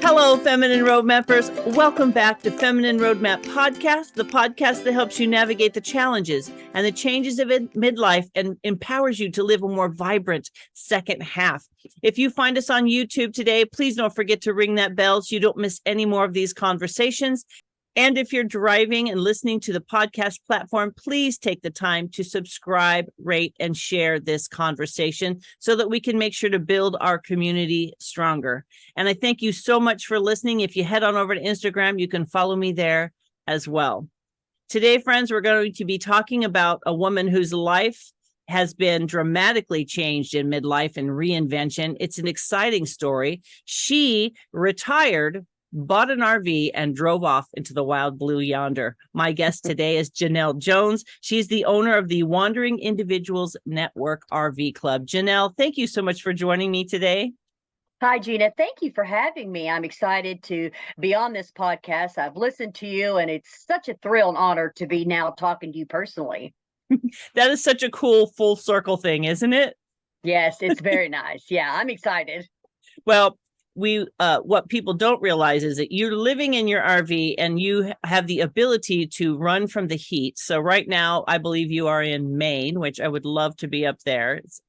Hello, Feminine Roadmappers. Welcome back to Feminine Roadmap Podcast, the podcast that helps you navigate the challenges and the changes of midlife and empowers you to live a more vibrant second half. If you find us on YouTube today, please don't forget to ring that bell so you don't miss any more of these conversations. And if you're driving and listening to the podcast platform, please take the time to subscribe, rate, and share this conversation so that we can make sure to build our community stronger. And I thank you so much for listening. If you head on over to Instagram, you can follow me there as well. Today, friends, we're going to be talking about a woman whose life has been dramatically changed in midlife and reinvention. It's an exciting story. She retired, bought an RV, and drove off into the wild blue yonder. My guest today is Jenell Jones. She's the owner of the Wandering Individuals Network RV Club. Jenell, thank you so much for joining me today. Hi, Gina. Thank you for having me. I'm excited to be on this podcast. I've listened to you, and it's such a thrill and honor to be now talking to you personally. That is such a cool full circle thing, isn't it? Yes, it's very nice. Yeah, I'm excited. Well, what people don't realize is that you're living in your RV and you have the ability to run from the heat. So right now, I believe you are in Maine, which I would love to be up there. It's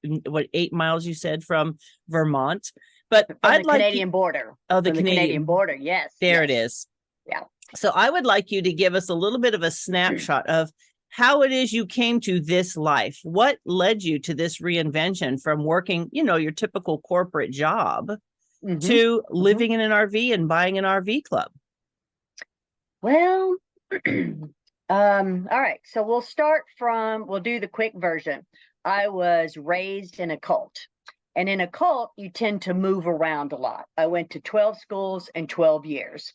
8 miles you said from Vermont, but I'd like Canadian border. Oh, the Canadian border. Yes. There it is. Yeah. So I would like you to give us a little bit of a snapshot of how it is you came to this life. What led you to this reinvention from working, your typical corporate job to living in an RV and buying an RV club? Well, all right. So we'll do the quick version. I was raised in a cult. And in a cult, you tend to move around a lot. I went to 12 schools in 12 years.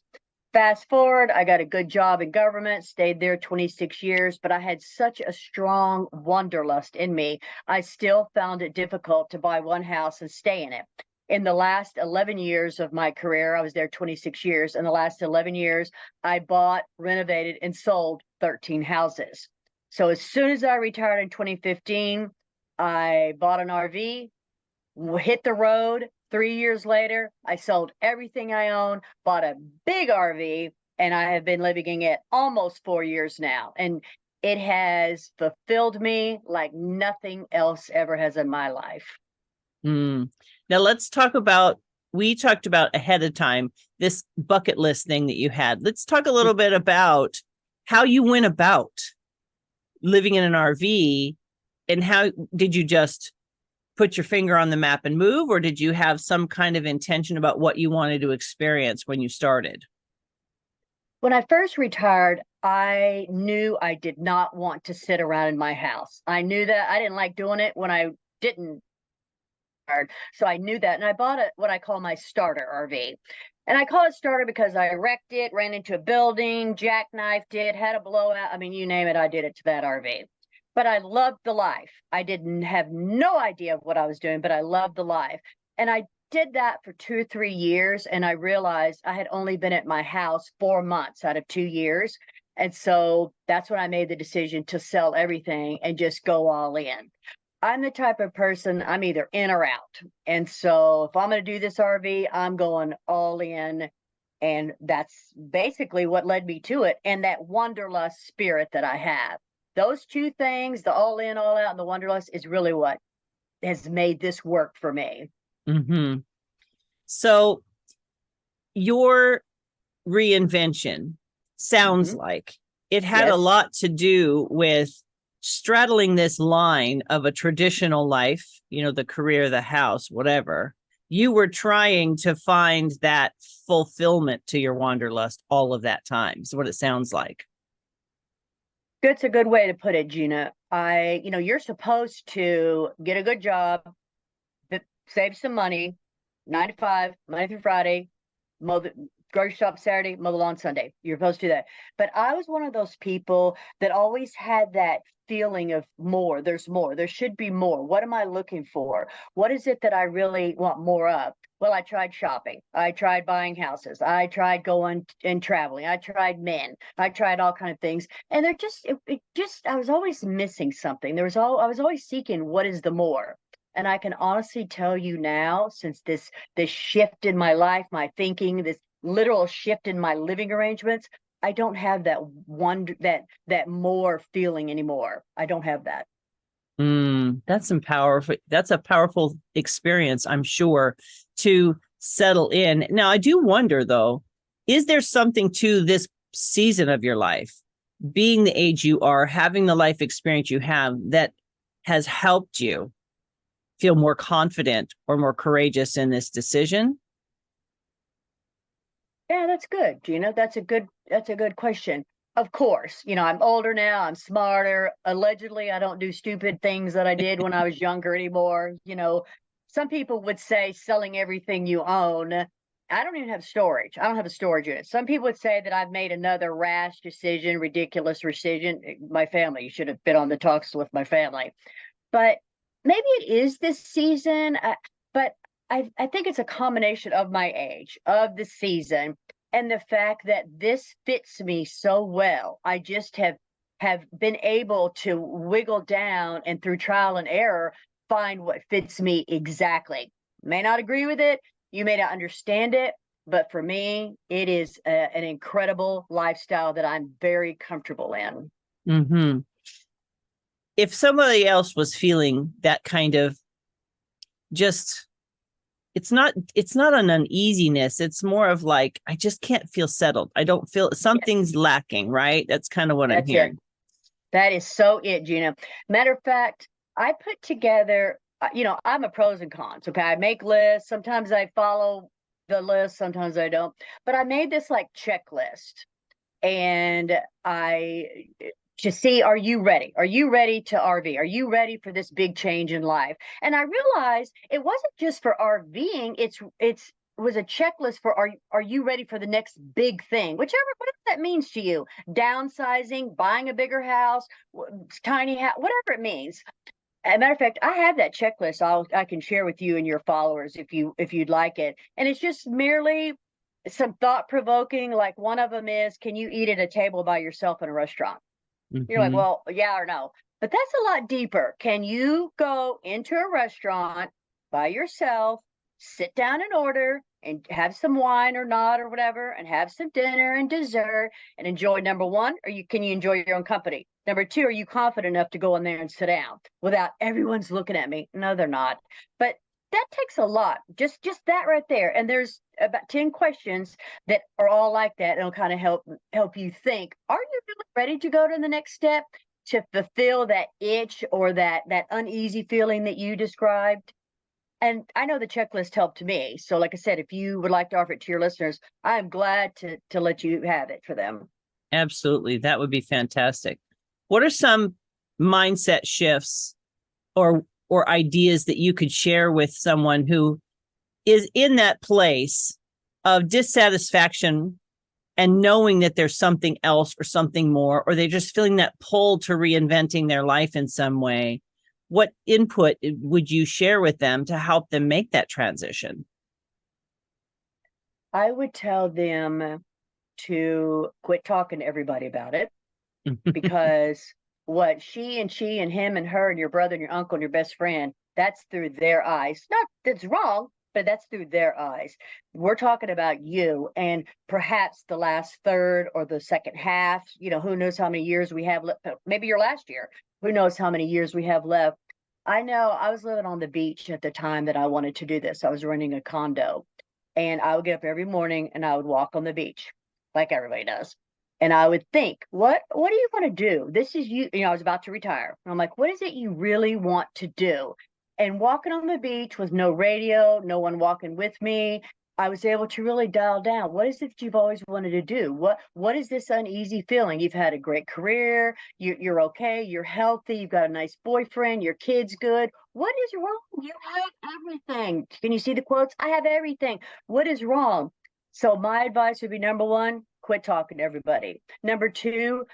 Fast forward, I got a good job in government, stayed there 26 years, but I had such a strong wanderlust in me. I still found it difficult to buy one house and stay in it. In the last 11 years of my career, I was there 26 years. In the last 11 years, I bought, renovated, and sold 13 houses. So as soon as I retired in 2015, I bought an RV, hit the road. 3 years later, I sold everything I own, bought a big RV, and I have been living in it almost 4 years now. And it has fulfilled me like nothing else ever has in my life. Now let's we talked about ahead of time, this bucket list thing that you had. Let's talk a little bit about how you went about living in an RV, and how did you just put your finger on the map and move, or did you have some kind of intention about what you wanted to experience when you started? When I first retired, I knew I did not want to sit around in my house. I knew that I didn't like doing it when I didn't. So I knew that. And I bought what I call my starter RV. And I call it starter because I wrecked it, ran into a building, jackknifed it, had a blowout. I mean, you name it, I did it to that RV. But I loved the life. I didn't have no idea of what I was doing, but I loved the life. And I did that for 2 or 3 years. And I realized I had only been at my house 4 months out of 2 years. And so that's when I made the decision to sell everything and just go all in. I'm the type of person, I'm either in or out. And so if I'm going to do this RV, I'm going all in. And that's basically what led me to it. And that wanderlust spirit that I have. Those two things, the all in, all out, and the wanderlust, is really what has made this work for me. So your reinvention sounds like it had a lot to do with straddling this line of a traditional life, the career, the house, whatever. You were trying to find that fulfillment to your wanderlust all of that time, is what it sounds like. That's a good way to put it, Gina. You're supposed to get a good job, save some money, 9 to 5, Monday through Friday, mow the grocery shop Saturday, mow the lawn Sunday. You're supposed to do that. But I was one of those people that always had that feeling of more. There's more. There should be more. What am I looking for? What is it that I really want more of? Well, I tried shopping. I tried buying houses. I tried going and traveling. I tried men. I tried all kinds of things. And I was always missing something. I was always seeking what is the more. And I can honestly tell you now, since this shift in my life, my thinking, literal shift in my living arrangements, I don't have that wonder, that more feeling anymore. I don't have that. That's powerful. That's a powerful experience, I'm sure, to settle in. Now, I do wonder though, is there something to this season of your life, being the age you are, having the life experience you have, that has helped you feel more confident or more courageous in this decision? Yeah, that's good. That's a good question. Of course, I'm older now, I'm smarter. Allegedly, I don't do stupid things that I did when I was younger anymore. Some people would say selling everything you own. I don't even have storage. I don't have a storage unit. Some people would say that I've made another rash decision, ridiculous decision. My family should have been on the talks with my family. But maybe it is this season. But I think it's a combination of my age, of the season, and the fact that this fits me so well. I just have been able to wiggle down and through trial and error find what fits me exactly. May not agree with it, you may not understand it, but for me, it is an incredible lifestyle that I'm very comfortable in. Mm-hmm. If somebody else was feeling that kind of, just, it's not an uneasiness, it's more of like, I just can't feel settled, I don't feel, something's lacking, right? That's kind of what I'm That's it. hearing. That is so it, Gina. Matter of fact, I put together, I'm a pros and cons. Okay. I make lists. Sometimes I follow the list, sometimes I don't. But I made this like checklist, and to see, are you ready? Are you ready to RV? Are you ready for this big change in life? And I realized it wasn't just for RVing. It's was a checklist for, are you ready for the next big thing, whatever that means to you. Downsizing, buying a bigger house, tiny house, whatever it means. As a matter of fact, I have that checklist. I can share with you and your followers if you'd like it. And it's just merely some thought provoking. Like, one of them is, can you eat at a table by yourself in a restaurant? You're like, Mm-hmm. well, yeah or no. But that's a lot deeper. Can you go into a restaurant by yourself, sit down and order, and have some wine or not or whatever, and have some dinner and dessert and enjoy? Number one, can you enjoy your own company? Number two, are you confident enough to go in there and sit down without everyone's looking at me? No, they're not. But that takes a lot. Just that right there. And there's about 10 questions that are all like that. It'll kind of help you think, are you really ready to go to the next step to fulfill that itch or that uneasy feeling that you described? And I know the checklist helped me. So like I said, if you would like to offer it to your listeners, I'm glad to let you have it for them. Absolutely, that would be fantastic. What are some mindset shifts or ideas that you could share with someone who is in that place of dissatisfaction and knowing that there's something else or something more, or they're just feeling that pull to reinventing their life in some way? What input would you share with them to help them make that transition? I would tell them to quit talking to everybody about it, because what she and him and her and your brother and your uncle and your best friend, that's through their eyes. Not that's wrong, but that's through their eyes. We're talking about you and perhaps the last third or the second half. Who knows how many years we have left? Maybe your last year. Who knows how many years we have left? I know I was living on the beach at the time that I wanted to do this. I was renting a condo, and I would get up every morning and I would walk on the beach like everybody does. And I would think, what do you want to do? This is you. I was about to retire. And I'm like, what is it you really want to do? And walking on the beach with no radio, no one walking with me, I was able to really dial down. What is it that you've always wanted to do? What is this uneasy feeling? You've had a great career. You're okay. You're healthy. You've got a nice boyfriend. Your kid's good. What is wrong? You have everything. Can you see the quotes? I have everything. What is wrong? So my advice would be, number one, quit talking to everybody. Number two,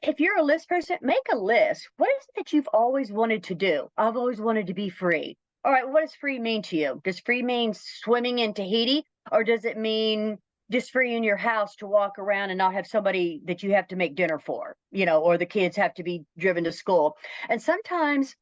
if you're a list person, make a list. What is it that you've always wanted to do? I've always wanted to be free. All right, what does free mean to you? Does free mean swimming in Tahiti, or does it mean just free in your house to walk around and not have somebody that you have to make dinner for, or the kids have to be driven to school? And sometimes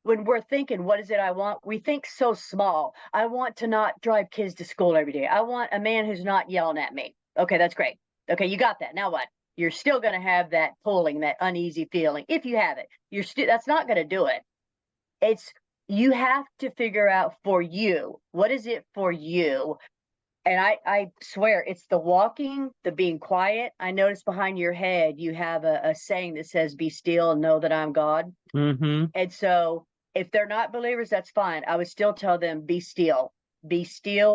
when we're thinking, what is it I want? We think so small. I want to not drive kids to school every day. I want a man who's not yelling at me. Okay, that's great. Okay, you got that. Now what? You're still going to have that pulling, that uneasy feeling. If you have it, you're still, that's not going to do it. It's, you have to figure out for you, what is it for you? And I swear it's the walking, the being quiet. I noticed behind your head, you have a saying that says, be still and know that I'm God. Mm-hmm. And so if they're not believers, that's fine. I would still tell them, be still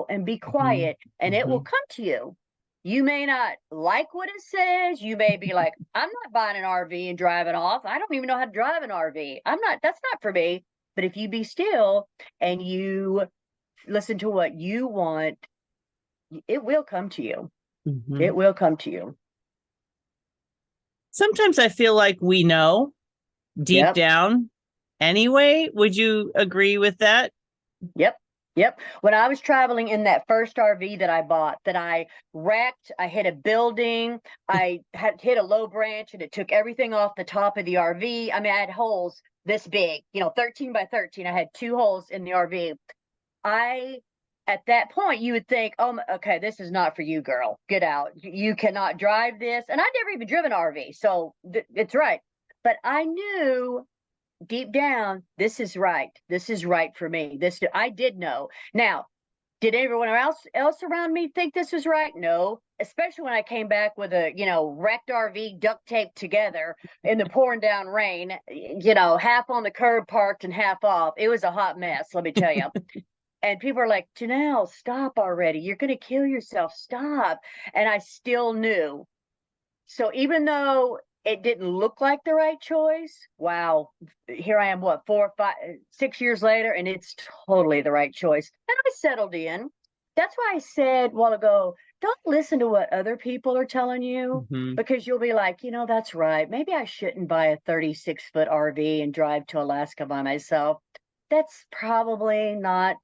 and be quiet, and it will come to you. You may not like what it says. You may be like, I'm not buying an RV and driving off. I don't even know how to drive an RV. That's not for me. But if you be still and you listen to what you want, it will come to you. Mm-hmm. It will come to you. Sometimes I feel like we know deep down anyway. Would you agree with that? Yep. When I was traveling in that first RV that I bought, that I wrecked, I hit a building, I had hit a low branch and it took everything off the top of the RV. I mean, I had holes this big, 13 by 13. I had 2 holes in the RV. At that point, you would think, oh, okay, this is not for you, girl. Get out. You cannot drive this. And I'd never even driven an RV, so it's right. But I knew deep down, this is right. This is right for me. I did know. Now, did everyone else around me think this was right? No, especially when I came back with a, wrecked RV duct taped together in the pouring down rain, half on the curb parked and half off. It was a hot mess, let me tell you. And people are like, Jenell, stop already. You're going to kill yourself. Stop. And I still knew. So even though it didn't look like the right choice, wow, here I am, 4, 5, 6 years later, and it's totally the right choice. And I settled in. That's why I said a while ago, don't listen to what other people are telling you, because you'll be like, that's right. Maybe I shouldn't buy a 36-foot RV and drive to Alaska by myself. That's probably not,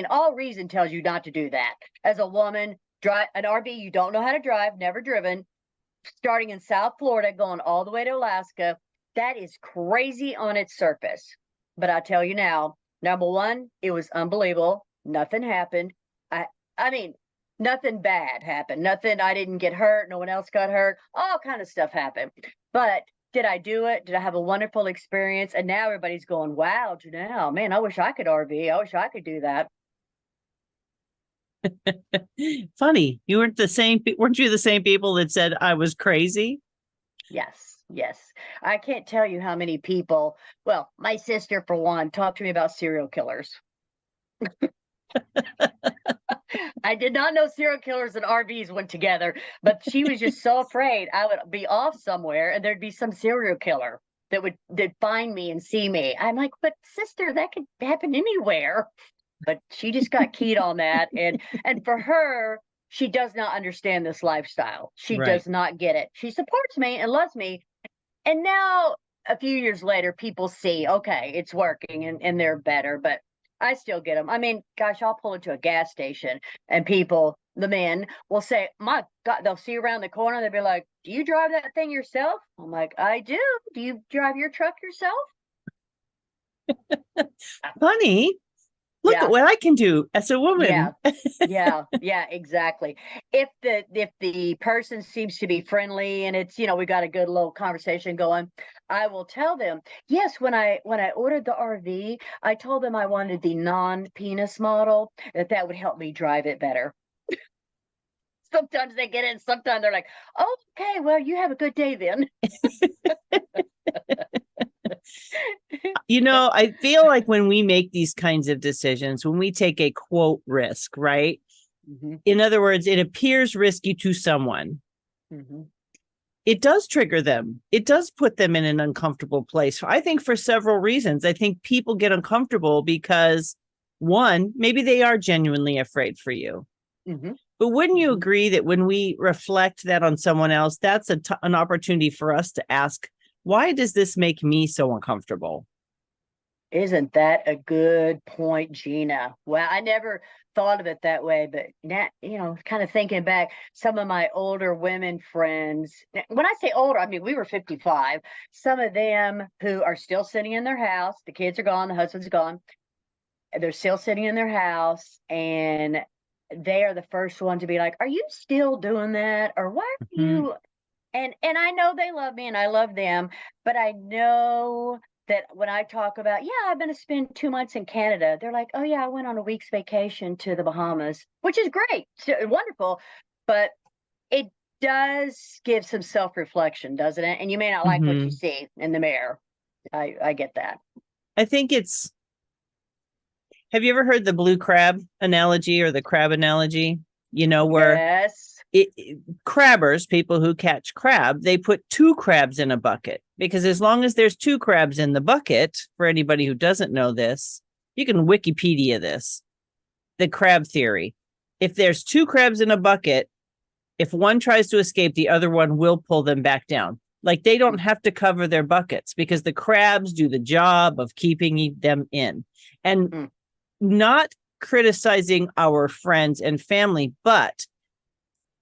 all reason tells you not to do that. As a woman, drive an RV you don't know how to drive, never driven, starting in South Florida, going all the way to Alaska, that is crazy on its surface. But I tell you now, number one, it was unbelievable. Nothing happened. I mean, nothing bad happened. Nothing, I didn't get hurt. No one else got hurt. All kind of stuff happened. But did I do it? Did I have a wonderful experience? And now everybody's going, wow, Jenell, man, I wish I could RV. I wish I could do that. Funny. Weren't you the same people that said I was crazy? Yes. I can't tell you how many people, well, my sister, for one, talked to me about serial killers. I did not know serial killers and RVs went together, but she was just so afraid I would be off somewhere and there'd be some serial killer that'd find me and see me. I'm like, but sister, that could happen anywhere. But she just got keyed on that. And for her, she does not understand this lifestyle. She does not get it. She supports me and loves me. And now a few years later, people see, okay, it's working and they're better, but I still get them. I mean, gosh, I'll pull into a gas station and people, the men, will say, my God, they'll see around the corner. They'll be like, do you drive that thing yourself? I'm like, I do. Do you drive your truck yourself? Funny. Look at what I can do as a woman. Yeah, exactly. If the person seems to be friendly and it's, we got a good little conversation going, I will tell them, yes, when I ordered the RV, I told them I wanted the non-penis model, that would help me drive it better. Sometimes they get it and sometimes they're like, oh, okay, well, you have a good day then. I feel like when we make these kinds of decisions, when we take a quote risk, right? In other words, it appears risky to someone. It does trigger them. It does put them in an uncomfortable place. I think for several reasons. I think people get uncomfortable because, one, maybe they are genuinely afraid for you. But wouldn't you agree that when we reflect that on someone else, that's an opportunity for us to ask, why does this make me so uncomfortable? Isn't that a good point, Gina? Well, I never thought of it that way, but now, kind of thinking back, some of my older women friends, when I say older, I mean, we were 55. Some of them who are still sitting in their house, the kids are gone, the husband's gone, they're still sitting in their house, and they are the first one to be like, "Are you still doing that? Or why are you?" And I know they love me and I love them, but I know that when I talk about, yeah, I'm going to spend 2 months in Canada, they're like, "Oh yeah, I went on a week's vacation to the Bahamas," which is great, wonderful, but it does give some self-reflection, doesn't it? And you may not like what you see in the mirror. I get that. I think have you ever heard the blue crab analogy or the crab analogy? Where Yes. Crabbers, people who catch crab, they put 2 crabs in a bucket, because as long as there's 2 crabs in the bucket, for anybody who doesn't know this, you can Wikipedia this, the crab theory. If there's 2 crabs in a bucket, if one tries to escape, the other one will pull them back down. Like, they don't have to cover their buckets because the crabs do the job of keeping them in. And not criticizing our friends and family, but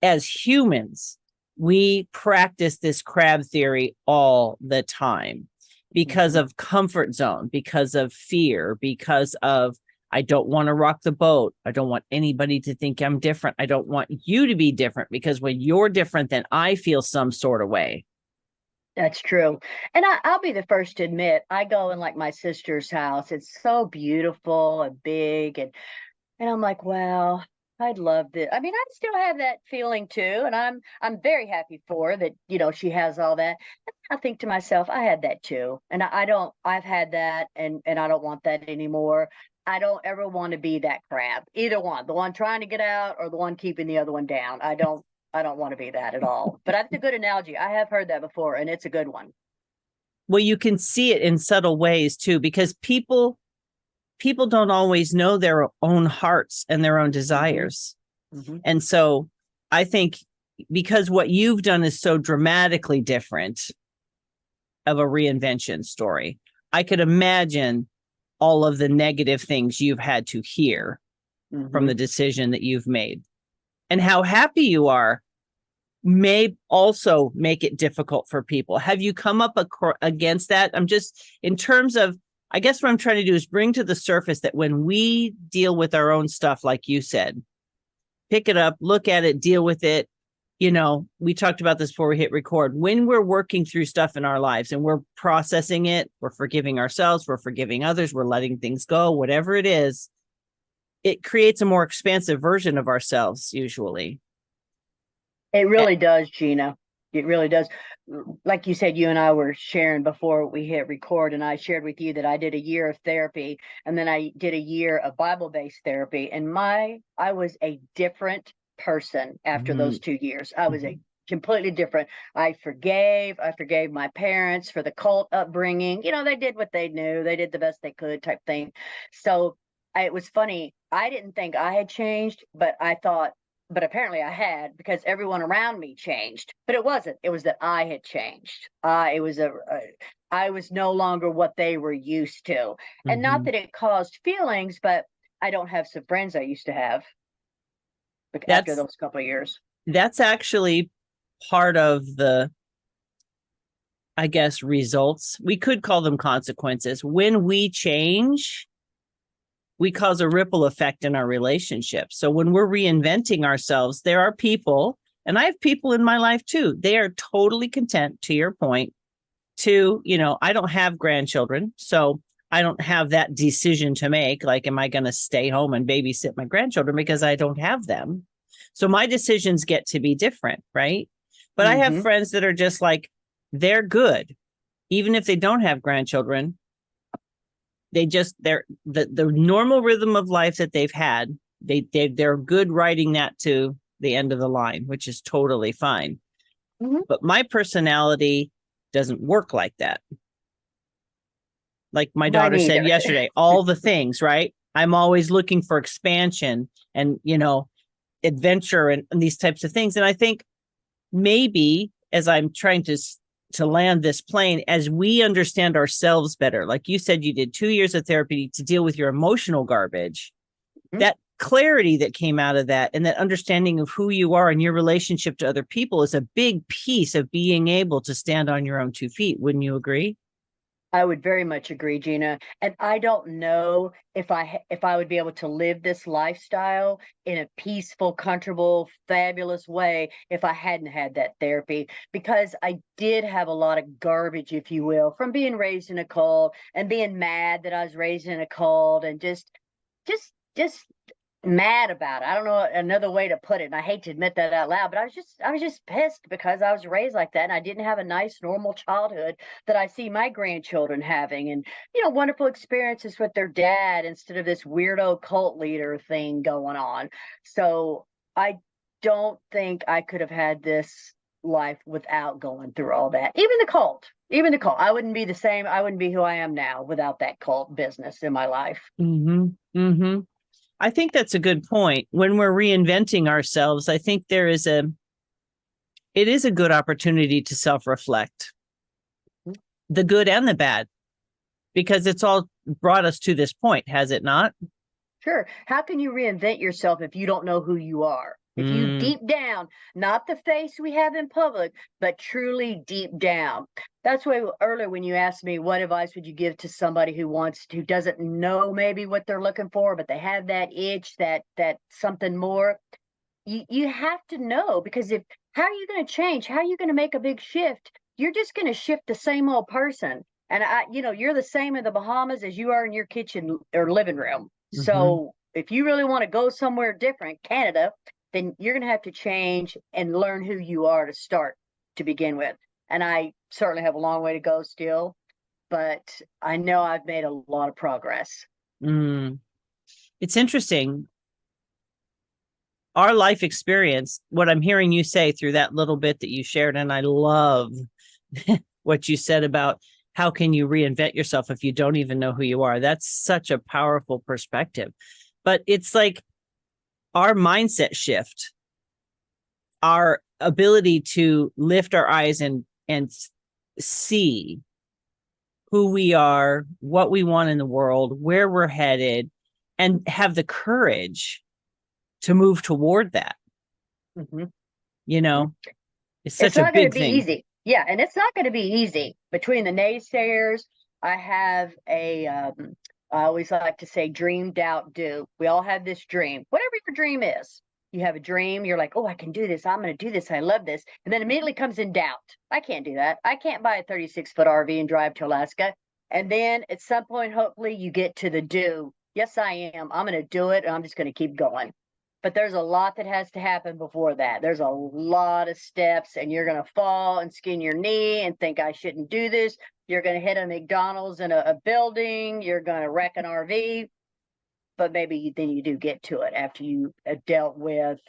as humans, we practice this crab theory all the time because of comfort zone, because of fear, because of, I don't want to rock the boat. I don't want anybody to think I'm different. I don't want you to be different, because when you're different, then I feel some sort of way. That's true. And I'll be the first to admit, I go in like my sister's house. It's so beautiful and big. And I'm like, well, I'd love this. I mean, I still have that feeling too. And I'm very happy for her that, she has all that. And I think to myself, I had that too. And I've had that and I don't want that anymore. I don't ever want to be that crab, either one, the one trying to get out or the one keeping the other one down. I don't want to be that at all. But that's a good analogy. I have heard that before, and it's a good one. Well, you can see it in subtle ways too, because people don't always know their own hearts and their own desires. And so I think, because what you've done is so dramatically different of a reinvention story, I could imagine all of the negative things you've had to hear from the decision that you've made. And how happy you are may also make it difficult for people. Have you come up against that? I'm just, in terms of, I guess what I'm trying to do is bring to the surface that when we deal with our own stuff, like you said, pick it up, look at it, deal with it. We talked about this before we hit record. When we're working through stuff in our lives and we're processing it, we're forgiving ourselves, we're forgiving others, we're letting things go, whatever it is, it creates a more expansive version of ourselves, usually. It really does, Gina. It really does. Like you said, you and I were sharing before we hit record, and I shared with you that I did a year of therapy, and then I did a year of Bible-based therapy. And I was a different person after those 2 years. I was a completely different. I forgave my parents for the cult upbringing. They did what they knew. They did the best they could, type thing. So it was funny. I didn't think I had changed, but apparently I had, because everyone around me changed. But it wasn't. It was that I had changed. I was no longer what they were used to. And not that it caused feelings, but I don't have some friends I used to have after those couple of years. That's actually part of the, I guess, results. We could call them consequences. When we change, we cause a ripple effect in our relationships. So when we're reinventing ourselves, there are people, and I have people in my life too, they are totally content, to your point, to, I don't have grandchildren, so I don't have that decision to make. Like, am I going to stay home and babysit my grandchildren because I don't have them? So my decisions get to be different, right? But I have friends that are just like, they're good. Even if they don't have grandchildren, they're the normal rhythm of life that they've had. They're good riding that to the end of the line, which is totally fine. But my personality doesn't work like that. Like my daughter said yesterday, all the things, right? I'm always looking for expansion and, adventure and these types of things. And I think maybe as I'm trying to to land this plane as we understand ourselves better. Like you said, you did 2 years of therapy to deal with your emotional garbage. That clarity that came out of that and that understanding of who you are and your relationship to other people is a big piece of being able to stand on your own 2 feet. Wouldn't you agree? I would very much agree, Gina. And I don't know if I would be able to live this lifestyle in a peaceful, comfortable, fabulous way if I hadn't had that therapy, because I did have a lot of garbage, if you will, from being raised in a cult and being mad that I was raised in a cult and just mad about it. I don't know another way to put it. And I hate to admit that out loud, but I was just pissed because I was raised like that and I didn't have a nice, normal childhood that I see my grandchildren having, and wonderful experiences with their dad instead of this weirdo cult leader thing going on. So I don't think I could have had this life without going through all that. Even the cult. Even the cult. I wouldn't be the same. I wouldn't be who I am now without that cult business in my life. Mm-hmm. Mm-hmm. I think that's a good point. When we're reinventing ourselves, I think it is a good opportunity to self-reflect, the good and the bad, because it's all brought us to this point, has it not? Sure. How can you reinvent yourself if you don't know who you are? If you deep down, not the face we have in public, but truly deep down. That's why earlier when you asked me what advice would you give to somebody who doesn't know maybe what they're looking for, but they have that itch, that something more. You have to know, because how are you going to change? How are you going to make a big shift? You're just going to shift the same old person. And you're the same in the Bahamas as you are in your kitchen or living room. Mm-hmm. So if you really want to go somewhere different, Canada, then you're going to have to change and learn who you are to start to begin with. And I certainly have a long way to go still, but I know I've made a lot of progress. It's interesting. Our life experience, what I'm hearing you say through that little bit that you shared, and I love what you said about how can you reinvent yourself if you don't even know who you are. That's such a powerful perspective. But it's like our mindset shift, our ability to lift our eyes and see who we are, what we want in the world, where we're headed, and have the courage to move toward that. Mm-hmm. It's such a big thing. Easy. Yeah, and it's not going to be easy. Between the naysayers, I have I always like to say dream, doubt, do. We all have this dream, whatever your dream is. You have a dream, you're like, oh, I can do this. I'm going to do this. I love this. And then immediately comes in doubt. I can't do that. I can't buy a 36-foot RV and drive to Alaska. And then at some point, hopefully you get to the do. Yes, I am. I'm going to do it. And I'm just going to keep going. But there's a lot that has to happen before that. There's a lot of steps, and you're going to fall and skin your knee and think I shouldn't do this. You're going to hit a McDonald's in a building. You're going to wreck an RV. But maybe then you do get to it after you dealt with,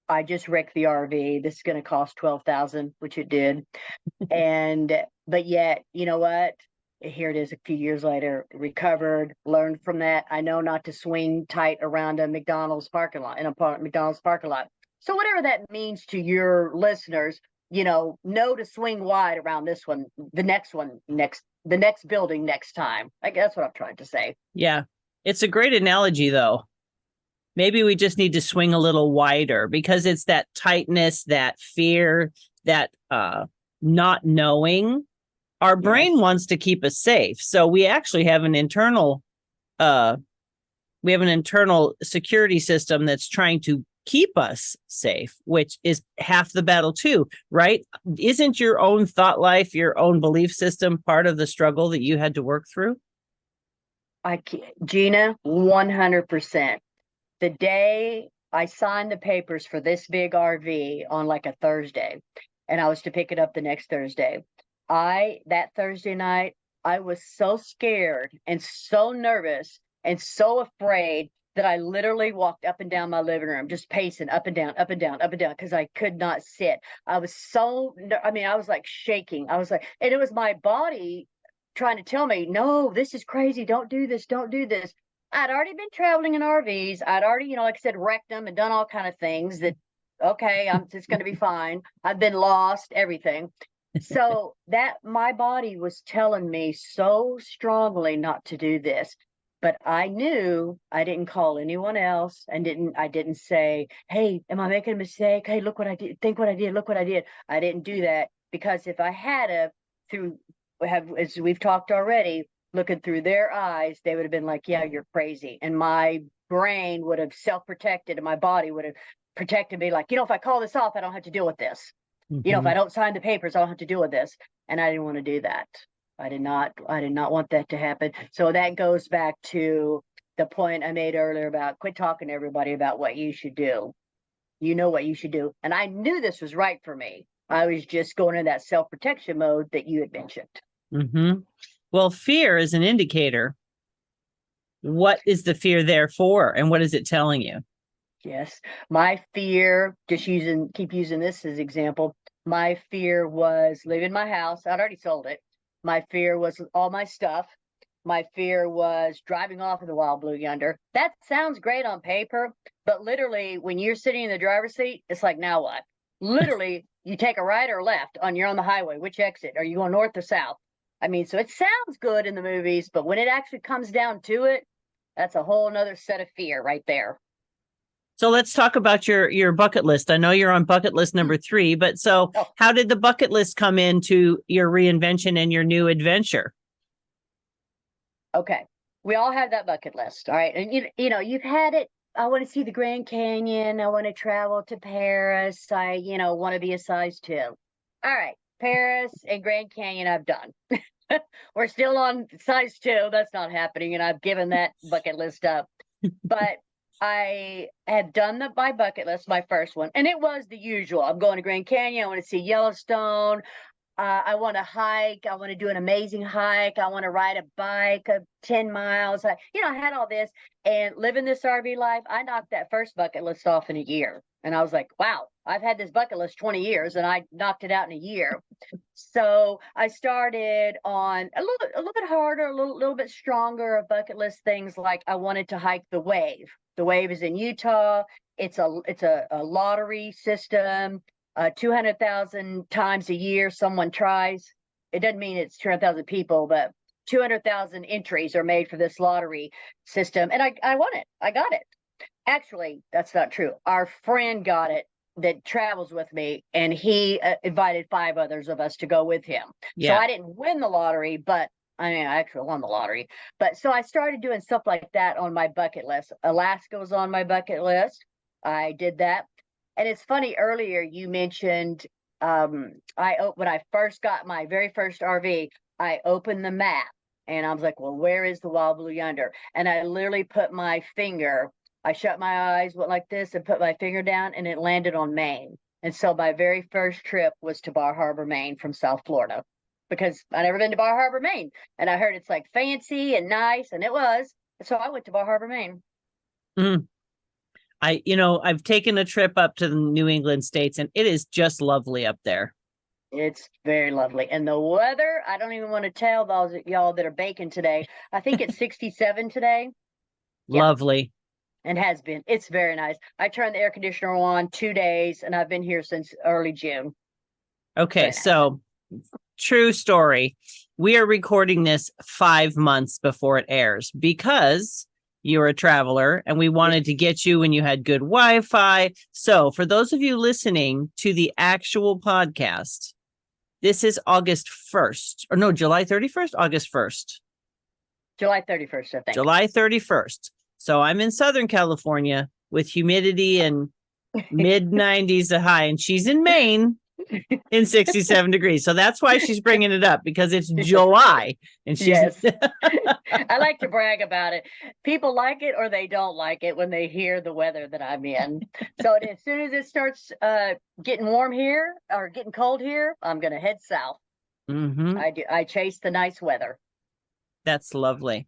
I just wrecked the RV. This is going to cost $12,000, which it did. But yet, you know what? Here it is a few years later, recovered, learned from that. I know not to swing tight around a McDonald's parking lot, McDonald's parking lot. So whatever that means to your listeners, know to swing wide around this one, the next building next time. I guess that's what I'm trying to say. Yeah. It's a great analogy, though. Maybe we just need to swing a little wider, because it's that tightness, that fear, that not knowing. Our brain wants to keep us safe. So we actually have an internal security system that's trying to keep us safe, which is half the battle too, right? Isn't your own thought life, your own belief system part of the struggle that you had to work through? Gina, 100%. The day I signed the papers for this big RV on like a Thursday, and I was to pick it up the next Thursday, that Thursday night, I was so scared and so nervous and so afraid that I literally walked up and down my living room, just pacing up and down, up and down, up and down, because I could not sit. I was like shaking. I was like, and it was my body trying to tell me, no, this is crazy. Don't do this. Don't do this. I'd already been traveling in RVs. I'd already, like I said, wrecked them and done all kind of things that, okay, it's going to be fine. I've been lost, everything. So that my body was telling me so strongly not to do this. But I knew I didn't call anyone else and I didn't say, hey, am I making a mistake? Hey, look what I did. Think what I did. Look what I did. I didn't do that because if I had through as we've talked already, looking through their eyes, they would have been like, yeah, you're crazy. And my brain would have self-protected and my body would have protected me like, if I call this off, I don't have to deal with this. If I don't sign the papers, I don't have to deal with this. And I didn't want to do that. I did not want that to happen. So that goes back to the point I made earlier about quit talking to everybody about what you should do. You know what you should do. And I knew this was right for me. I was just going in that self-protection mode that you had mentioned. Well, fear is an indicator. What is the fear there for? And what is it telling you? Yes. My fear, keep using this as example. My fear was leaving my house. I'd already sold it. My fear was all my stuff. My fear was driving off in the wild blue Yonder. That sounds great on paper, but literally when you're sitting in the driver's seat, it's like, now what? Literally, you take a right or left you're on the highway. Which exit? Are you going north or south? I mean, so it sounds good in the movies, but when it actually comes down to it, that's a whole nother set of fear right there. So let's talk about your bucket list. I know you're on bucket list number 3, but how did the bucket list come into your reinvention and your new adventure? Okay. We all have that bucket list. All right. And you've had it. I want to see the Grand Canyon. I want to travel to Paris. I, want to be a size 2. All right. Paris and Grand Canyon, I've done. We're still on size 2. That's not happening. And I've given that bucket list up. But I had done my bucket list, my first one, and it was the usual. I'm going to Grand Canyon. I want to see Yellowstone. I want to hike. I want to do an amazing hike. I want to ride a bike 10 miles. I had all this and living this RV life. I knocked that first bucket list off in a year. And I was like, wow, I've had this bucket list 20 years and I knocked it out in a year. So I started on a little bit harder, a little bit stronger of bucket list things. Like I wanted to hike the Wave. The Wave is in Utah. It's a lottery system. 200,000 times a year someone tries. It doesn't mean it's 200,000 people, but 200,000 entries are made for this lottery system. And I won it. I got it. Actually, that's not true. Our friend got it that travels with me, and he invited 5 others of us to go with him. Yeah. So I didn't win the lottery, but I actually won the lottery. But so I started doing stuff like that on my bucket list. Alaska was on my bucket list. I did that. And it's funny, earlier you mentioned when I first got my very first RV, I opened the map and I was like, well, where is the wild blue Yonder? And I literally put my finger, I shut my eyes, went like this and put my finger down, and it landed on Maine. And so my very first trip was to Bar Harbor, Maine from South Florida, because I'd never been to Bar Harbor, Maine. And I heard it's like fancy and nice, and it was. And so I went to Bar Harbor, Maine. Mm. I've taken a trip up to the New England states, and it is just lovely up there. It's very lovely. And the weather, I don't even want to tell those y'all that are baking today. I think it's 67 today. Lovely. And has been. It's very nice. I turned the air conditioner on 2 days, and I've been here since early June. Okay, nice. So true story. We are recording this 5 months before it airs because you're a traveler and we wanted to get you when you had good Wi-Fi. So for those of you listening to the actual podcast, this is August 1st, or no, July 31st, August 1st. July 31st, I think. July 31st. So I'm in Southern California with humidity and mid 90s a high, and she's in Maine in 67 degrees. So that's why she's bringing it up, because it's July. And she's yes. I like to brag about it. People like it or they don't like it when they hear the weather that I'm in. So as soon as it starts getting warm here or getting cold here, I'm going to head south. Mm-hmm. I chase the nice weather. That's lovely.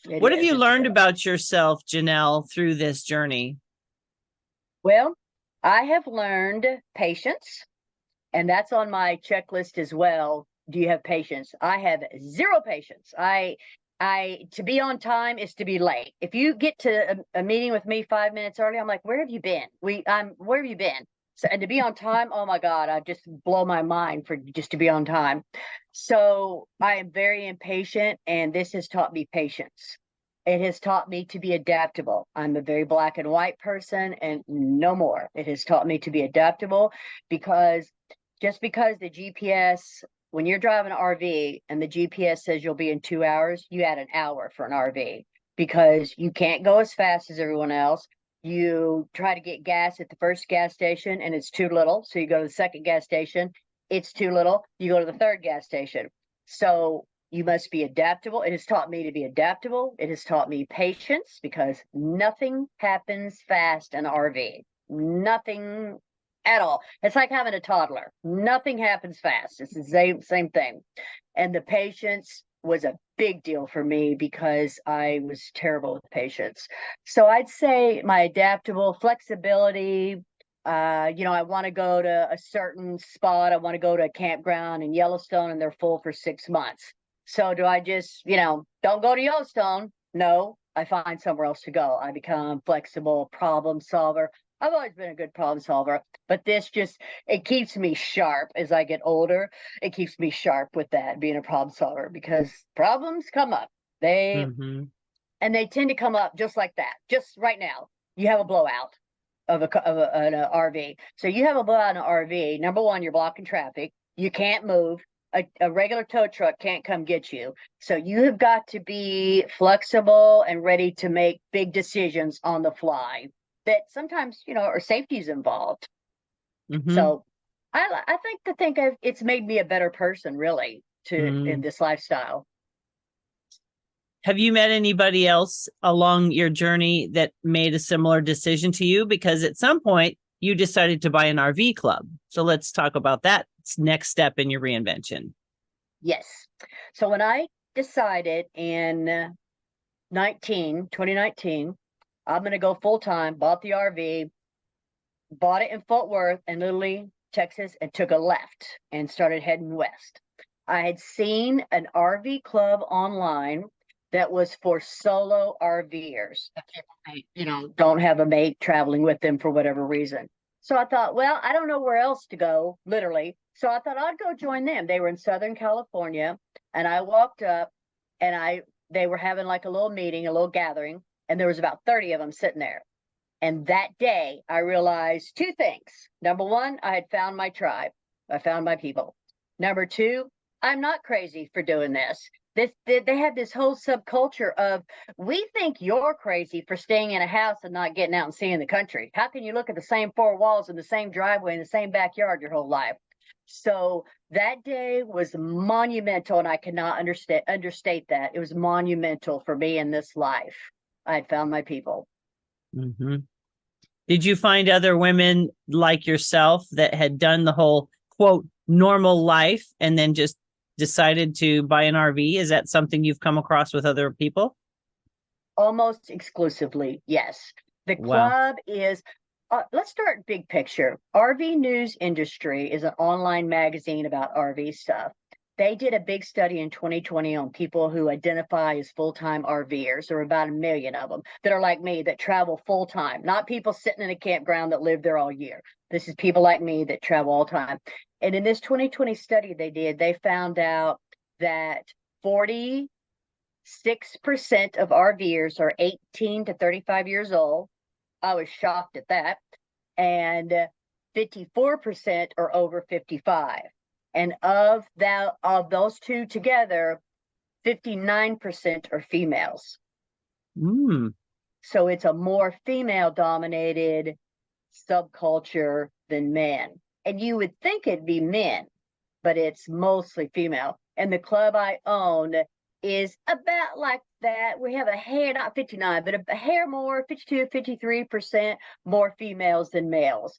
What have you learned about yourself, Jenell, through this journey? Well, I have learned patience. And that's on my checklist as well. Do you have patience? I have zero patience. To be on time is to be late. If you get to a meeting with me 5 minutes early, I'm like, where have you been? Where have you been? So, and to be on time, oh my God, I just blow my mind for just to be on time. So I am very impatient, and this has taught me patience. It has taught me to be adaptable. I'm a very black and white person, and no more. It has taught me to be adaptable because just because the GPS, when you're driving an RV and the GPS says you'll be in 2 hours, you add an hour for an RV because you can't go as fast as everyone else. You try to get gas at the first gas station and it's too little. So you go to the second gas station, it's too little. You go to the third gas station. So you must be adaptable. It has taught me to be adaptable. It has taught me patience because nothing happens fast in an RV. Nothing at all. It's like having a toddler. Nothing happens fast. It's the same thing. And the patience was a big deal for me because I was terrible with patience. So I'd say my adaptable flexibility. I want to go to a certain spot. I want to go to a campground in Yellowstone and they're full for 6 months. So do I just, don't go to Yellowstone? No, I find somewhere else to go. I become flexible, problem solver. I've always been a good problem solver, but it keeps me sharp as I get older. It keeps me sharp with that, being a problem solver, because problems come up. Mm-hmm. And they tend to come up just like that. Just right now, you have a blowout of an RV. So you have a blowout in an RV. Number one, you're blocking traffic. You can't move. A regular tow truck can't come get you. So you have got to be flexible and ready to make big decisions on the fly that sometimes, or safety is involved. Mm-hmm. So I think it's made me a better person, really, in this lifestyle. Have you met anybody else along your journey that made a similar decision to you? Because at some point you decided to buy an RV club. So let's talk about that next step in your reinvention. Yes. So when I decided in 2019, I'm going to go full time, bought the RV, bought it in Fort Worth and Little Texas, and took a left and started heading west. I had seen an RV club online that was for solo RVers. Don't have a mate traveling with them for whatever reason. So I thought, well, I don't know where else to go, literally. So I thought I'd go join them. They were in Southern California, and I walked up, and they were having like a little meeting, a little gathering, and there was about 30 of them sitting there. And that day, I realized two things. Number one, I had found my tribe. I found my people. Number two, I'm not crazy for doing this. They had this whole subculture of, we think you're crazy for staying in a house and not getting out and seeing the country. How can you look at the same four walls in the same driveway in the same backyard your whole life? So that day was monumental, and I cannot understate that. It was monumental for me in this life. I had found my people. Mm-hmm. Did you find other women like yourself that had done the whole, quote, normal life and then just decided to buy an RV? Is that something you've come across with other people? Almost exclusively, yes. The club is, let's start big picture. RV News Industry is an online magazine about RV stuff. They did a big study in 2020 on people who identify as full-time RVers. There are about 1 million of them that are like me, that travel full-time, not people sitting in a campground that live there all year. This is people like me that travel all the time. And in this 2020 study they did, they found out that 46% of RVers are 18 to 35 years old. I was shocked at that. And 54% are over 55. And of those two together, 59% are females. So it's a more female-dominated subculture than men. And you would think it'd be men, but it's mostly female. And the club I own is about like that. We have a hair, not 59, but a hair more, 52, 53% more females than males.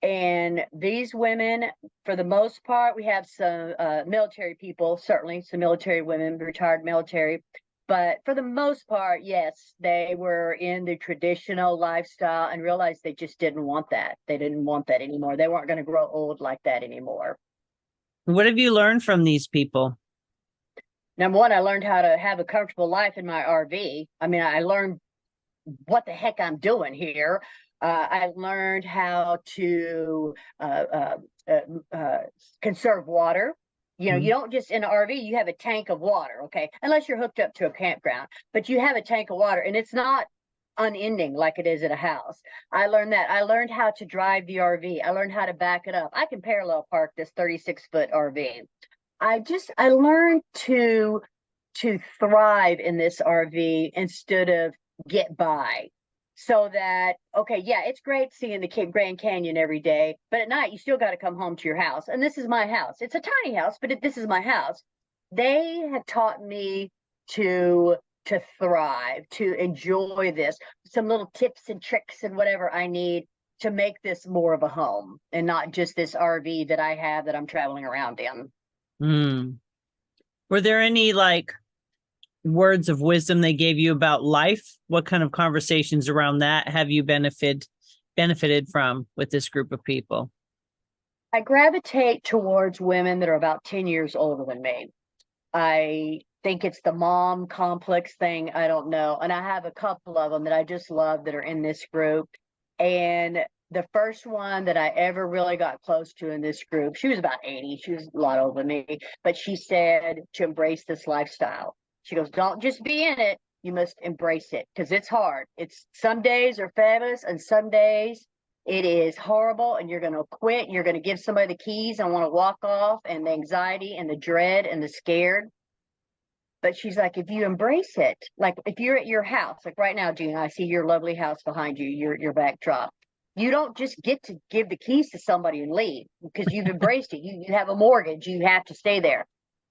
And these women, for the most part, we have some military people, certainly some military women, retired military. But for the most part, yes, they were in the traditional lifestyle and realized they just didn't want that. They didn't want that anymore. They weren't going to grow old like that anymore. What have you learned from these people? Number one, I learned how to have a comfortable life in my RV. I mean, I learned what the heck I'm doing here. I learned how to conserve water. You know, Mm-hmm. you don't just in an RV, you have a tank of water, okay? Unless you're hooked up to a campground, but you have a tank of water and it's not unending like it is at a house. I learned that. I learned how to drive the RV. I learned how to back it up. I can parallel park this 36-foot RV. I learned to thrive in this RV instead of get by. So that, okay, yeah, it's great seeing the Grand Canyon every day, but at night you still got to come home to your house. And this is my house. It's a tiny house, but this is my house. They have taught me to to thrive, to enjoy this. Some little tips and tricks and whatever I need to make this more of a home and not just this RV that I have that I'm traveling around in. Mm. Were there any like words of wisdom they gave you about life? What kind of conversations around that have you benefited from with this group of people? I gravitate towards women that are about 10 years older than me. I think it's the mom complex thing. I don't know. And I have a couple of them that I just love that are in this group. And the first one that I ever really got close to in this group, she was about 80. She was a lot older than me, but she said to embrace this lifestyle. She goes, don't just be in it. You must embrace it because it's hard. It's some days are fabulous and some days it is horrible and you're going to quit. You're going to give somebody the keys and want to walk off, and the anxiety and the dread and the scared. But she's like, if you embrace it, like if you're at your house, like right now, Gina, I see your lovely house behind you, your backdrop. You don't just get to give the keys to somebody and leave because you've embraced it. You have a mortgage. You have to stay there.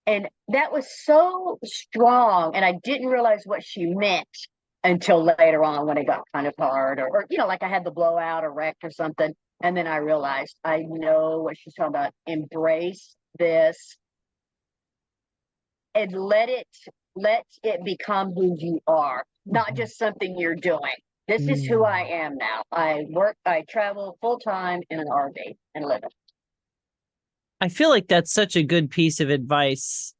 And that was so strong. And I didn't realize what she meant until later on when it got kind of hard or you know, like I had the blowout or wrecked or something. And then I realized I know what she's talking about. Embrace this and let it become who you are, not just something you're doing. This is who I Mm. am now. I travel full time in an RV and live it. I feel like that's such a good piece of advice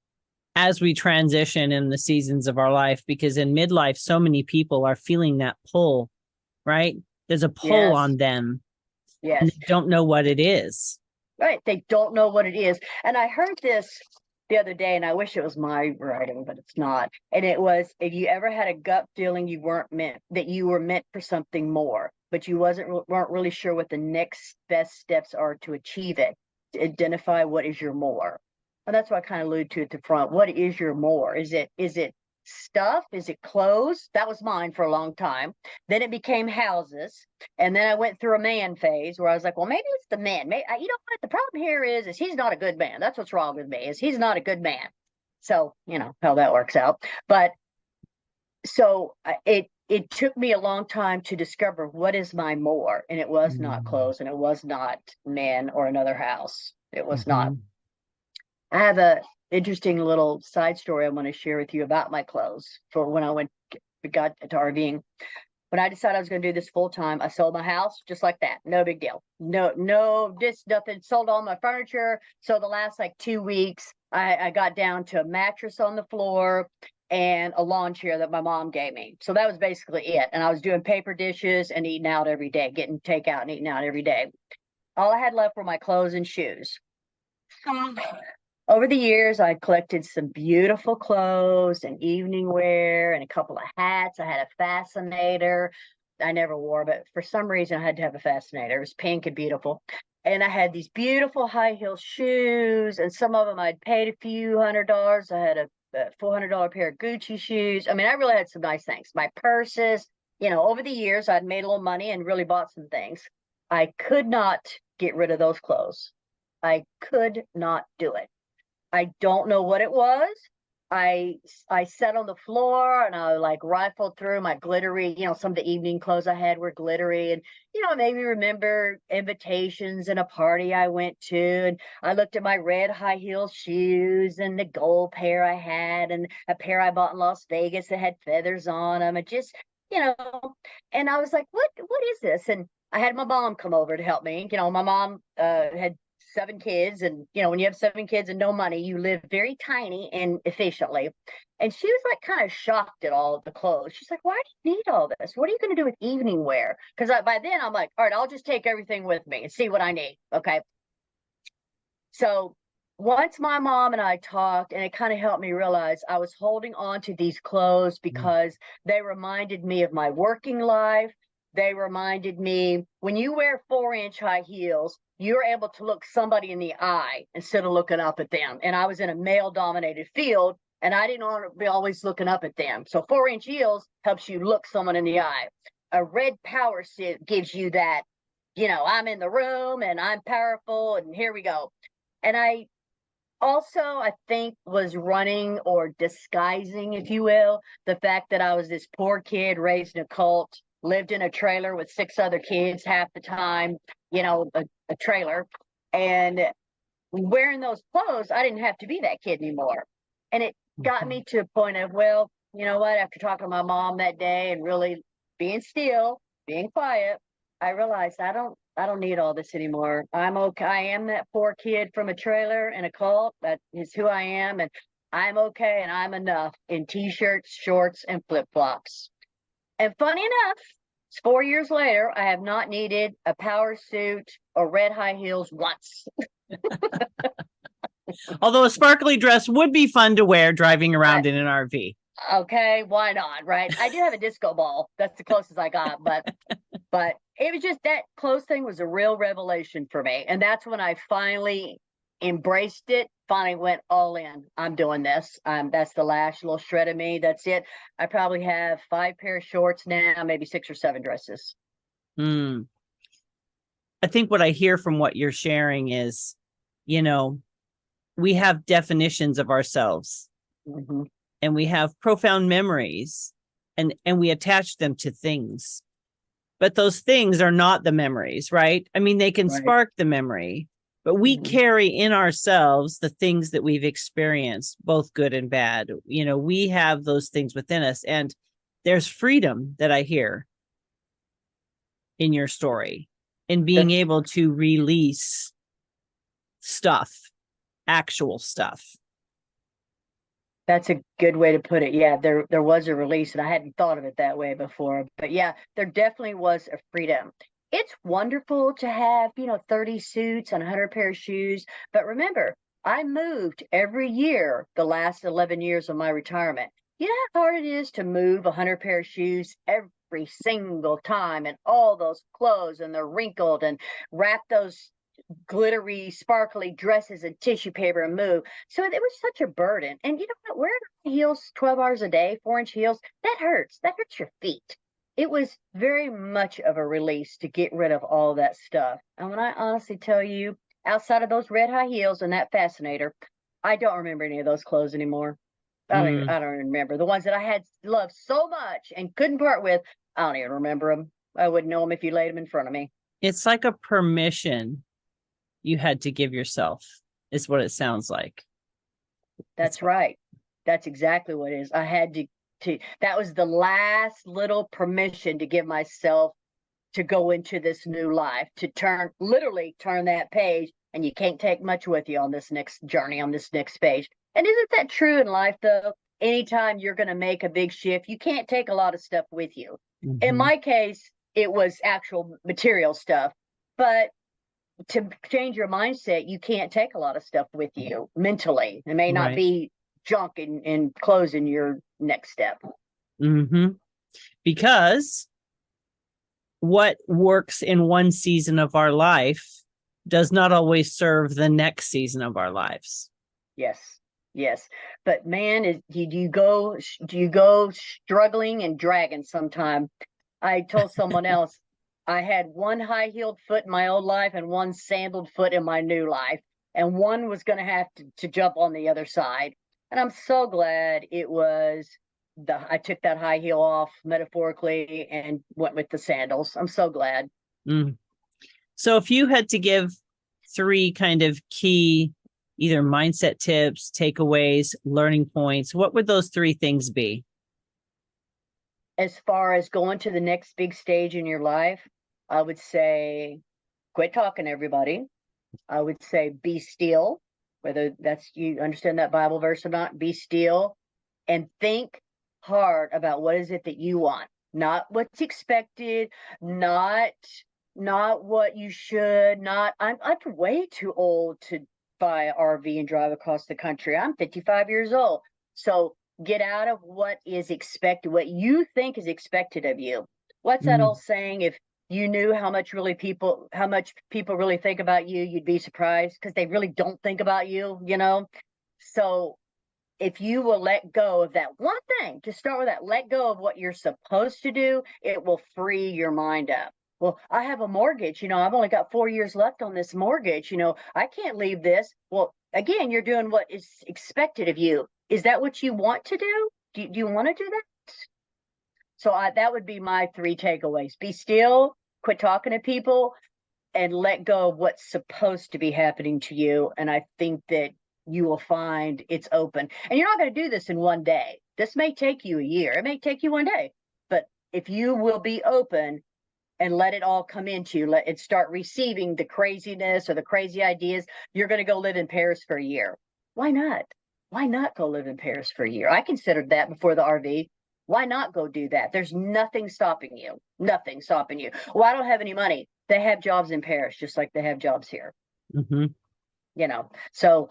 as we transition in the seasons of our life, because in midlife, so many people are feeling that pull, right? There's a pull Yes, on them and yes. they don't know what it is. Right. They don't know what it is. And I heard this the other day, and I wish it was my writing, but it's not. And it was, if you ever had a gut feeling you weren't meant, that you were meant for something more, but you weren't really sure what the next best steps are to achieve it, to identify what is your more. And that's what I kind of alluded to at the front. What is your more? Is it stuff? Is it clothes? That was mine for a long time. Then it became houses. And then I went through a man phase where I was like, well, maybe it's the man. Maybe, you know what? The problem here is he's not a good man. That's what's wrong with me, is he's not a good man. So, you know, how that works out. But so it took me a long time to discover what is my more. And it was not Mm. clothes and it was not men or another house. It was not. Mhm. I have a interesting little side story I want to share with you about my clothes for when I got to RVing. When I decided I was going to do this full time, I sold my house just like that. No big deal. No, just nothing. Sold all my furniture. So the last like 2 weeks, I got down to a mattress on the floor and a lawn chair that my mom gave me. So that was basically it. And I was doing paper dishes and eating out every day, getting takeout and eating out every day. All I had left were my clothes and shoes. So over the years, I collected some beautiful clothes and evening wear and a couple of hats. I had a fascinator I never wore, but for some reason I had to have a fascinator. It was pink and beautiful. And I had these beautiful high heel shoes, and some of them I'd paid a few $100. I had a $400 pair of Gucci shoes. I mean, I really had some nice things. My purses, you know, over the years, I'd made a little money and really bought some things. I could not get rid of those clothes. I could not do it. I don't know what it was. I sat on the floor and I like rifled through my glittery, you know, some of the evening clothes I had were glittery, and you know, it made me remember invitations and a party I went to, and I looked at my red high heel shoes and the gold pair I had and a pair I bought in Las Vegas that had feathers on them. It just, you know, and I was like, what is this? And I had my mom come over to help me. You know, my mom had 7 kids. And, you know, when you have 7 kids and no money, you live very tiny and efficiently. And she was like kind of shocked at all of the clothes. She's like, why do you need all this? What are you going to do with evening wear? Because by then I'm like, all right, I'll just take everything with me and see what I need. Okay. So once my mom and I talked, and it kind of helped me realize I was holding on to these clothes because they reminded me of my working life. They reminded me, when you wear 4-inch high heels, you're able to look somebody in the eye instead of looking up at them. And I was in a male dominated field, and I didn't want to be always looking up at them. So 4-inch heels helps you look someone in the eye. A red power suit gives you that, you know, I'm in the room and I'm powerful and here we go. And I also, I think, was running or disguising, if you will, the fact that I was this poor kid raised in a cult, lived in a trailer with 6 other kids half the time, you know, a trailer. And wearing those clothes, I didn't have to be that kid anymore. And it got me to a point of, well, you know what, after talking to my mom that day and really being still, being quiet, I realized I don't need all this anymore. I'm okay. I am that poor kid from a trailer and a cult. That is who I am. And I'm okay. And I'm enough in t-shirts, shorts, and flip-flops. And funny enough, it's 4 years later, I have not needed a power suit or red high heels once. Although a sparkly dress would be fun to wear driving around in an RV. Okay, why not, right? I did have a disco ball. That's the closest I got, but it was just that clothes thing was a real revelation for me. And that's when I finally embraced it, finally went all in. I'm doing this. That's the last little shred of me. That's it. I probably have 5 pair of shorts now, maybe 6 or 7 dresses. I think what I hear from what you're sharing is, you know, we have definitions of ourselves. Mm-hmm. And we have profound memories, and we attach them to things. But those things are not the memories, right? I mean, they can spark the memory, but we carry in ourselves the things that we've experienced, both good and bad. You know, we have those things within us, and there's freedom that I hear in your story in being able to release stuff, actual stuff. That's a good way to put it. Yeah, there was a release, and I hadn't thought of it that way before. But yeah, there definitely was a freedom. It's wonderful to have, you know, 30 suits and 100 pair of shoes. But remember, I moved every year the last 11 years of my retirement. You know how hard it is to move 100 pair of shoes every single time, and all those clothes, and they're wrinkled, and wrap those glittery, sparkly dresses and tissue paper and move. So it was such a burden. And you know what? Wearing heels 12 hours a day, 4-inch heels, that hurts. That hurts your feet. It was very much of a release to get rid of all that stuff. And when I honestly tell you, outside of those red high heels and that fascinator, I don't remember any of those clothes anymore. I don't remember. The ones that I had loved so much and couldn't part with, I don't even remember them. I wouldn't know them if you laid them in front of me. It's like a permission you had to give yourself, is what it sounds like. That's right. That's exactly what it is. I had to that was the last little permission to give myself to go into this new life, to literally turn that page. And you can't take much with you on this next journey, on this next page. And isn't that true in life, though? Anytime you're going to make a big shift, you can't take a lot of stuff with you. In my case, it was actual material stuff. But to change your mindset, you can't take a lot of stuff with you mentally. It may not be junk and clothes in your next step. Because what works in one season of our life does not always serve the next season of our lives. Yes. But man, do you go struggling and dragging sometime? I told someone else, I had one high-heeled foot in my old life and one sandaled foot in my new life. And one was going to have to jump on the other side. And I'm so glad it was I took that high heel off metaphorically and went with the sandals. I'm so glad. So if you had to give 3 kind of key, either mindset tips, takeaways, learning points, what would those 3 things be? As far as going to the next big stage in your life, I would say quit talking to everybody. I would say be still, whether that's, you understand that Bible verse or not, be still and think hard about what is it that you want, not what's expected, not what you should, not I'm way too old to buy an RV and drive across the country. I'm 55 years old. So get out of what is expected, what you think is expected of you. What's that old saying? If you knew how much people really think about you, you'd be surprised, because they really don't think about you, you know? So if you will let go of that one thing, just start with that, let go of what you're supposed to do, it will free your mind up. Well, I have a mortgage, I've only got 4 years left on this mortgage, I can't leave this. Well, again, you're doing what is expected of you. Is that what you want to do? Do you want to do that? So that would be my 3 takeaways. Be still, quit talking to people, and let go of what's supposed to be happening to you. And I think that you will find it's open. And you're not going to do this in one day. This may take you a year. It may take you one day. But if you will be open and let it all come into you, let it start receiving the craziness or the crazy ideas, you're going to go live in Paris for a year. Why not? Why not go live in Paris for a year? I considered that before the RV. Why not go do that? There's nothing stopping you. Nothing stopping you. Well, I don't have any money. They have jobs in Paris, just like they have jobs here. So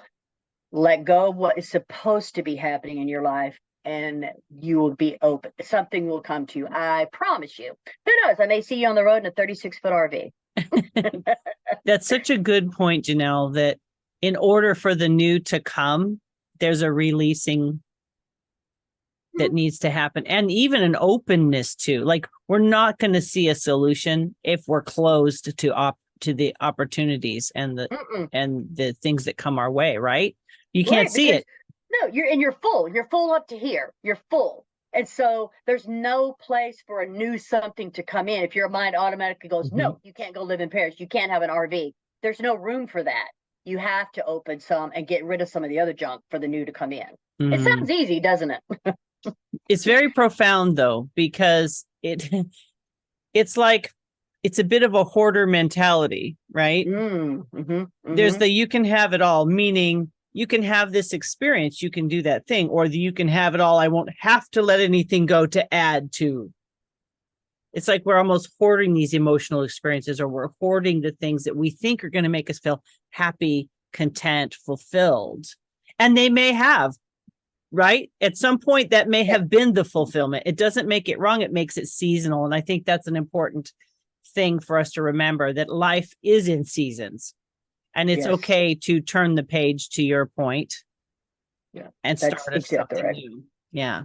let go of what is supposed to be happening in your life, and you will be open. Something will come to you. I promise you. Who knows? I may see you on the road in a 36-foot RV. That's such a good point, Jenell, that in order for the new to come, there's a releasing that needs to happen, and even an openness to, like, we're not going to see a solution if we're closed to the opportunities and the things that come our way, right? You can't see it. No, you're full. You're full up to here. You're full. And so there's no place for a new something to come in. If your mind automatically goes, no, you can't go live in Paris, you can't have an RV. There's no room for that. You have to open some and get rid of some of the other junk for the new to come in. It sounds easy, doesn't it? It's very profound, though, because it's like, it's a bit of a hoarder mentality, right? There's the you can have it all, meaning you can have this experience, you can do that thing, or you can have it all, I won't have to let anything go to add to. It's like we're almost hoarding these emotional experiences, or we're hoarding the things that we think are going to make us feel happy, content, fulfilled. And they may have, right? At some point that may have been the fulfillment. It doesn't make it wrong. It makes it seasonal. And I think that's an important thing for us to remember, that life is in seasons, and it's okay to turn the page, to your point, and start something new. Yeah.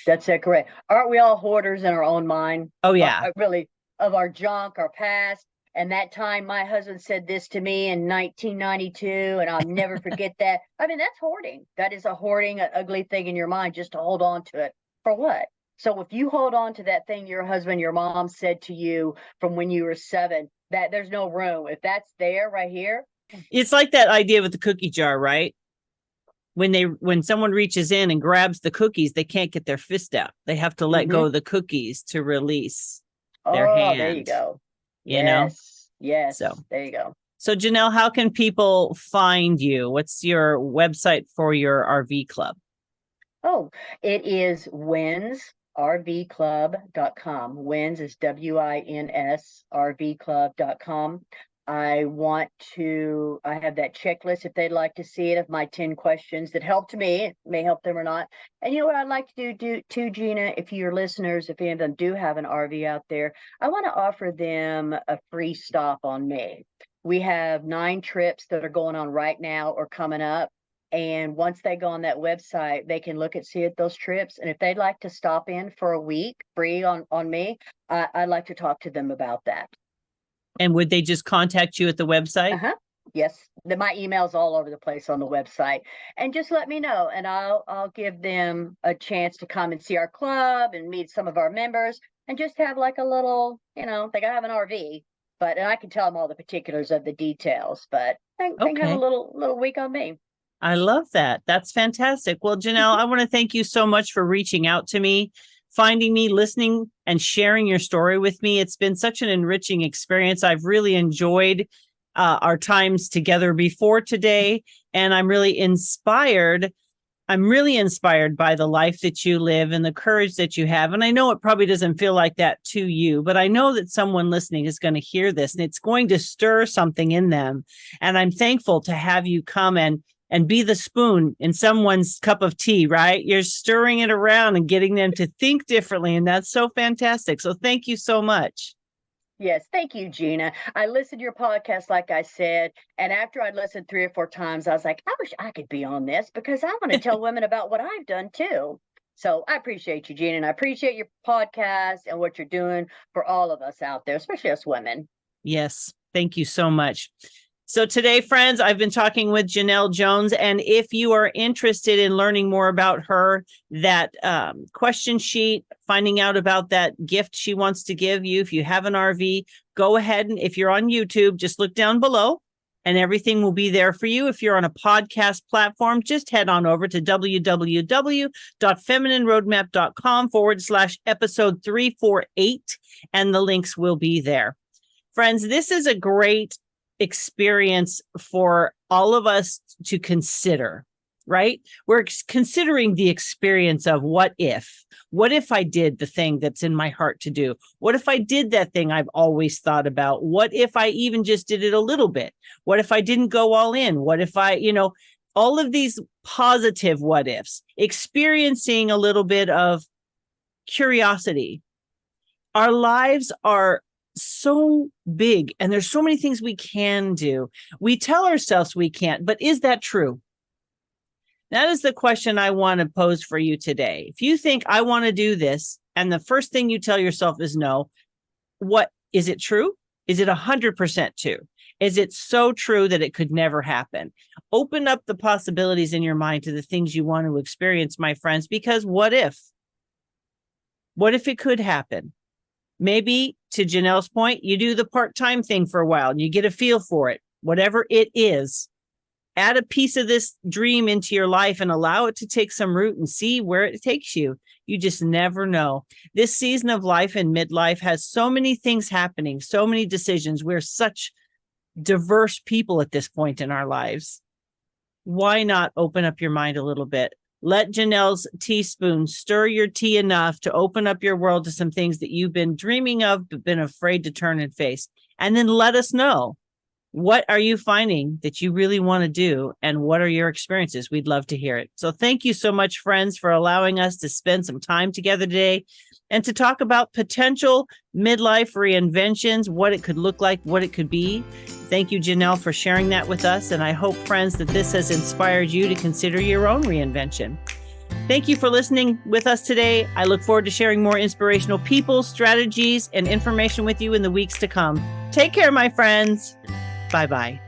That's it. Correct. Aren't we all hoarders in our own mind? Oh yeah. Really, of our junk, our past. And that time my husband said this to me in 1992, and I'll never forget that. I mean, that's hoarding. That is a hoarding, an ugly thing in your mind, just to hold on to it. For what? So if you hold on to that thing your husband, your mom said to you from when you were 7, that there's no room. If that's there right here. It's like that idea with the cookie jar, right? When someone reaches in and grabs the cookies, they can't get their fist out. They have to let go of the cookies to release their hand. There you go. You know? Yes. So there you go. So Jenell, how can people find you? What's your website for your RV club? Oh, it is winsrvclub.com. Wins is WINS rvclub.com. I have that checklist if they'd like to see it, of my 10 questions that helped me. It may help them or not. And you know what I'd like to do too, Gina, if your listeners, if any of them do have an RV out there, I want to offer them a free stop on me. We have 9 trips that are going on right now or coming up. And once they go on that website, they can see at those trips. And if they'd like to stop in for a week free on me, I'd like to talk to them about that. And would they just contact you at the website? Yes. My email's all over the place on the website. And just let me know, and I'll give them a chance to come and see our club and meet some of our members, and just have like a little, they gotta have an RV, and I can tell them all the particulars of the details, but they can have a little week on me. I love that. That's fantastic. Well, Jenell, I want to thank you so much for reaching out to me, finding me, listening, and sharing your story with me. It's been such an enriching experience. I've really enjoyed our times together before today. And I'm really inspired. I'm really inspired by the life that you live and the courage that you have. And I know it probably doesn't feel like that to you, but I know that someone listening is going to hear this and it's going to stir something in them. And I'm thankful to have you come and be the spoon in someone's cup of tea, right? You're stirring it around and getting them to think differently. And that's so fantastic. So thank you so much. Yes, thank you, Gina. I listened to your podcast, like I said, and after I'd listened 3 or 4 times, I was like, I wish I could be on this because I want to tell women about what I've done too. So I appreciate you, Gina, and I appreciate your podcast and what you're doing for all of us out there, especially us women. Yes, thank you so much. So today, friends, I've been talking with Jenell Jones, and if you are interested in learning more about her, that question sheet, finding out about that gift she wants to give you, if you have an RV, go ahead and if you're on YouTube, just look down below and everything will be there for you. If you're on a podcast platform, just head on over to www.feminineroadmap.com/episode 348, and the links will be there. Friends, this is a great experience for all of us to consider, right? We're considering the experience of what if I did the thing that's in my heart to do? What if I did that thing I've always thought about? What if I even just did it a little bit? What if I didn't go all in? What if I, all of these positive what ifs, experiencing a little bit of curiosity. Our lives are so big and there's so many things we can do. We tell ourselves we can't, but is that true? That is the question I want to pose for you today. If you think I want to do this and the first thing you tell yourself is no, what is it true? Is it 100% true? Is it so true that it could never happen? Open up the possibilities in your mind to the things you want to experience, my friends, because what if? What if it could happen? Maybe, to Jenell's point, you do the part-time thing for a while and you get a feel for it. Whatever it is, add a piece of this dream into your life and allow it to take some root and see where it takes you. You just never know. This season of life and midlife has so many things happening, so many decisions. We're such diverse people at this point in our lives. Why not open up your mind a little bit? Let Jenell's teaspoon stir your tea enough to open up your world to some things that you've been dreaming of, but been afraid to turn and face. And then let us know, what are you finding that you really want to do? And what are your experiences? We'd love to hear it. So thank you so much, friends, for allowing us to spend some time together today and to talk about potential midlife reinventions, what it could look like, what it could be. Thank you, Jenell, for sharing that with us. And I hope, friends, that this has inspired you to consider your own reinvention. Thank you for listening with us today. I look forward to sharing more inspirational people, strategies, and information with you in the weeks to come. Take care, my friends. Bye-bye.